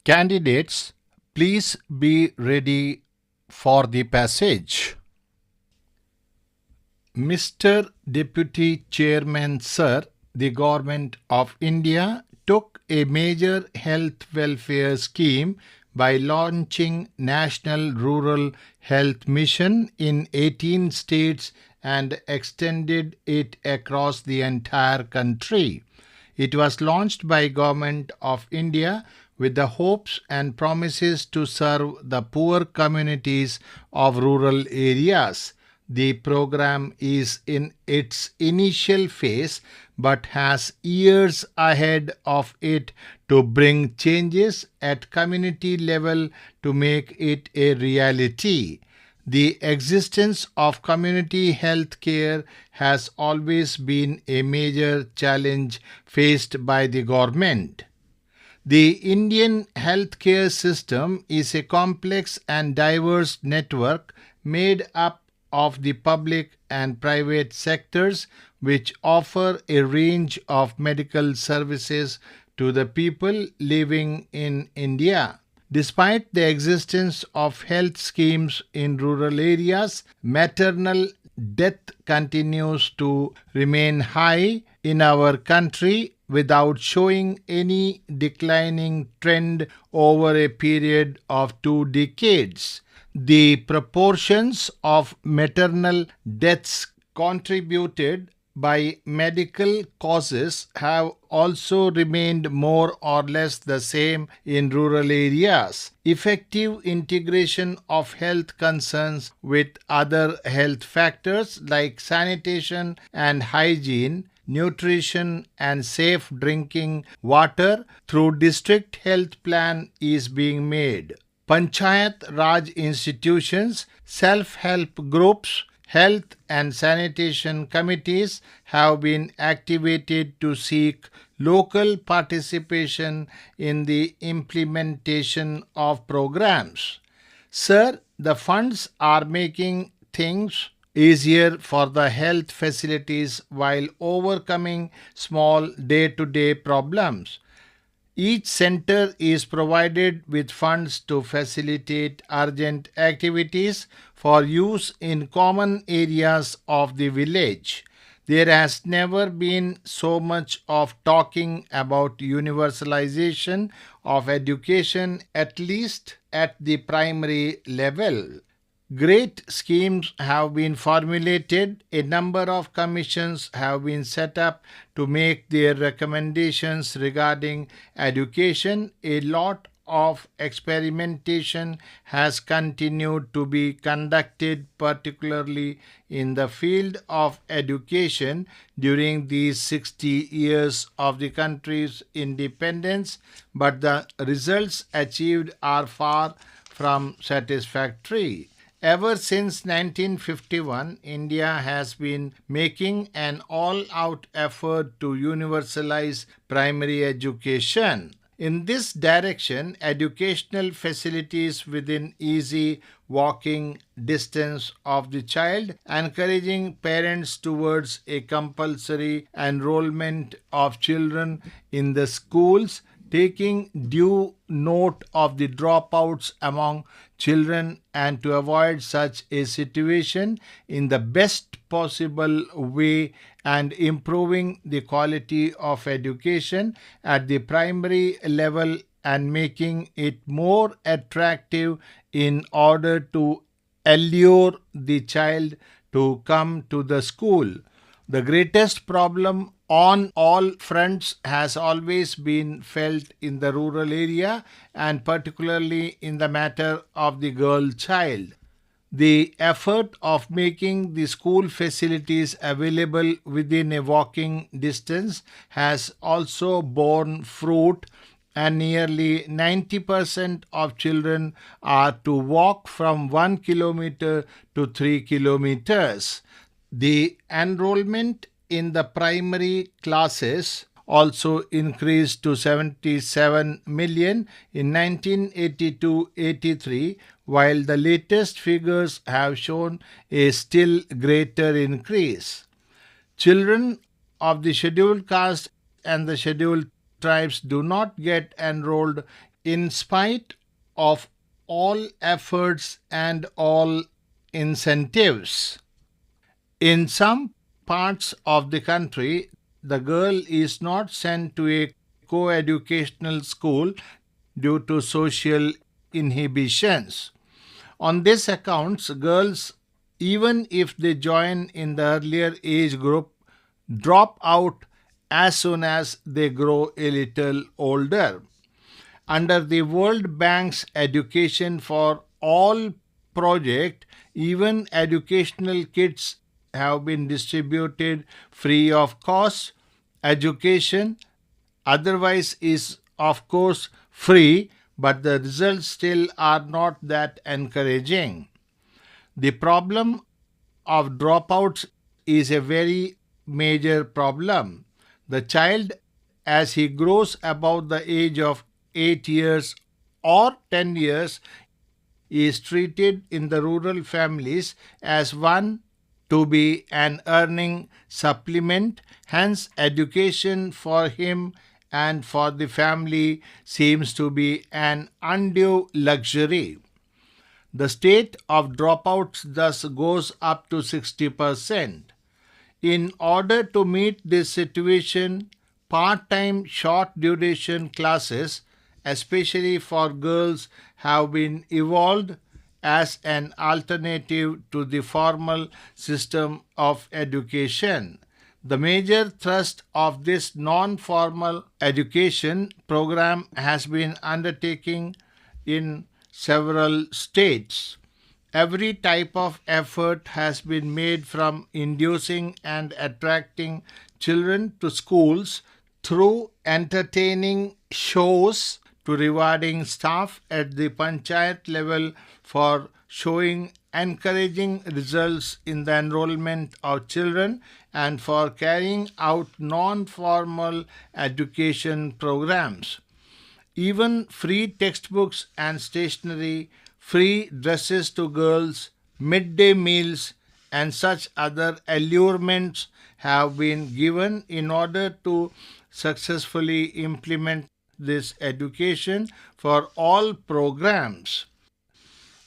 Candidates, please be ready for the passage. Mr. Deputy Chairman, Sir, the Government of India took a major health welfare scheme by launching National Rural Health Mission in 18 states and extended it across the entire country. It was launched by Government of India with the hopes and promises to serve the poor communities of rural areas. The program is in its initial phase but has years ahead of it to bring changes at community level to make it a reality. The existence of community health care has always been a major challenge faced by the government. The Indian healthcare system is a complex and diverse network made up of the public and private sectors which offer a range of medical services to the people living in India. Despite the existence of health schemes in rural areas, maternal death continues to remain high in our country without showing any declining trend over a period of 2 decades. The proportions of maternal deaths contributed by medical causes have also remained more or less the same in rural areas. Effective integration of health concerns with other health factors like sanitation and hygiene, nutrition and safe drinking water through district health plan is being made. Panchayat Raj institutions, self-help groups, health and sanitation committees have been activated to seek local participation in the implementation of programs. Sir, the funds are making things easier for the health facilities while overcoming small day-to-day problems. Each center is provided with funds to facilitate urgent activities for use in common areas of the village. There has never been so much of talking about universalization of education, at least at the primary level. Great schemes have been formulated, a number of commissions have been set up to make their recommendations regarding education. A lot of experimentation has continued to be conducted, particularly in the field of education during these 60 years of the country's independence, but the results achieved are far from satisfactory. Ever since 1951, India has been making an all-out effort to universalize primary education. In this direction, educational facilities within easy walking distance of the child, encouraging parents towards a compulsory enrollment of children in the schools, taking due note of the dropouts among children and to avoid such a situation in the best possible way, and improving the quality of education at the primary level and making it more attractive in order to allure the child to come to the school. The greatest problem on all fronts has always been felt in the rural area and particularly in the matter of the girl child. The effort of making the school facilities available within a walking distance has also borne fruit, and nearly 90% of children are to walk from 1 kilometer to 3 kilometers. The enrollment in the primary classes also increased to 77 million in 1982-83, while the latest figures have shown a still greater increase. Children of the scheduled caste and the scheduled tribes do not get enrolled In spite of all efforts and all incentives. In some parts of the country, the girl is not sent to a co-educational school due to social inhibitions. On this account, girls, even if they join in the earlier age group, drop out as soon as they grow a little older. Under the World Bank's Education for All project, even educational kits have been distributed free of cost. Education otherwise is, of course, free, but the results still are not that encouraging. The problem of dropouts is a very major problem. The child, as he grows above the age of 8 years or 10 years, is treated in the rural families as one to be an earning supplement. Hence, education for him and for the family seems to be an undue luxury. The state of dropouts thus goes up to 60%. In order to meet this situation, part-time short duration classes, especially for girls, have been evolved as an alternative to the formal system of education. The major thrust of this non-formal education program has been undertaken in several states. Every type of effort has been made, from inducing and attracting children to schools through entertaining shows to rewarding staff at the panchayat level for showing encouraging results in the enrollment of children, and for carrying out non-formal education programs. Even free textbooks and stationery, free dresses to girls, midday meals, and such other allurements have been given in order to successfully implement this education for all programs.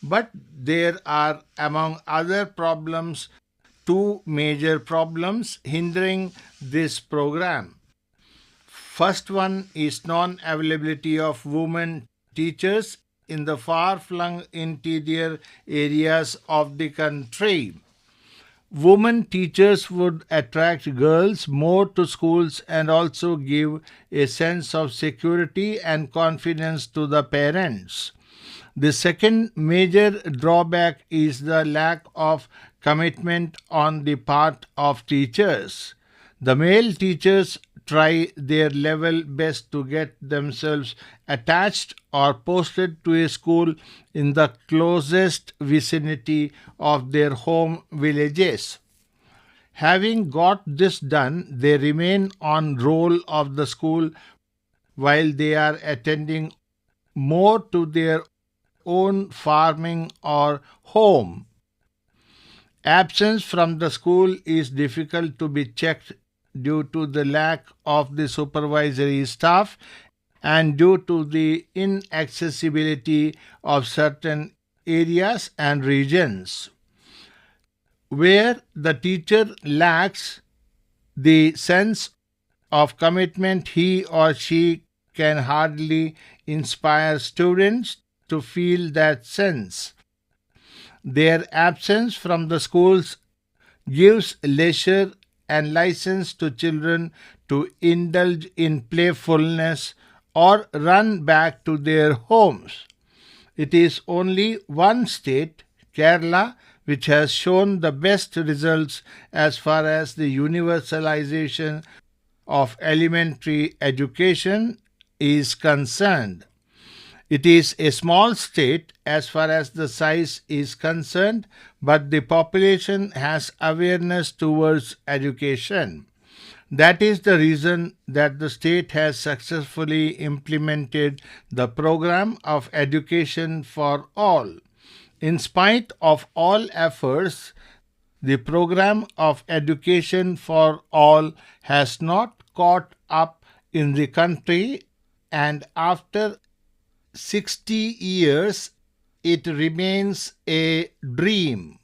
But there are, among other problems, two major problems hindering this program. First one is non-availability of women teachers in the far-flung interior areas of the country. Women teachers would attract girls more to schools and also give a sense of security and confidence to the parents. The second major drawback is the lack of commitment on the part of teachers. The male teachers try their level best to get themselves attached or posted to a school in the closest vicinity of their home villages. Having got this done, they remain on roll of the school while they are attending more to their own farming or home. Absence from the school is difficult to be checked due to the lack of the supervisory staff and due to the inaccessibility of certain areas and regions. Where the teacher lacks the sense of commitment, he or she can hardly inspire students to feel that sense. Their absence from the schools gives leisure and license to children to indulge in playfulness or run back to their homes. It is only one state, Kerala, which has shown the best results as far as the universalization of elementary education is concerned. It is a small state as far as the size is concerned, but the population has awareness towards education. That is the reason that the state has successfully implemented the program of education for all. In spite of all efforts, the program of education for all has not caught up in the country, and after 60 years, it remains a dream.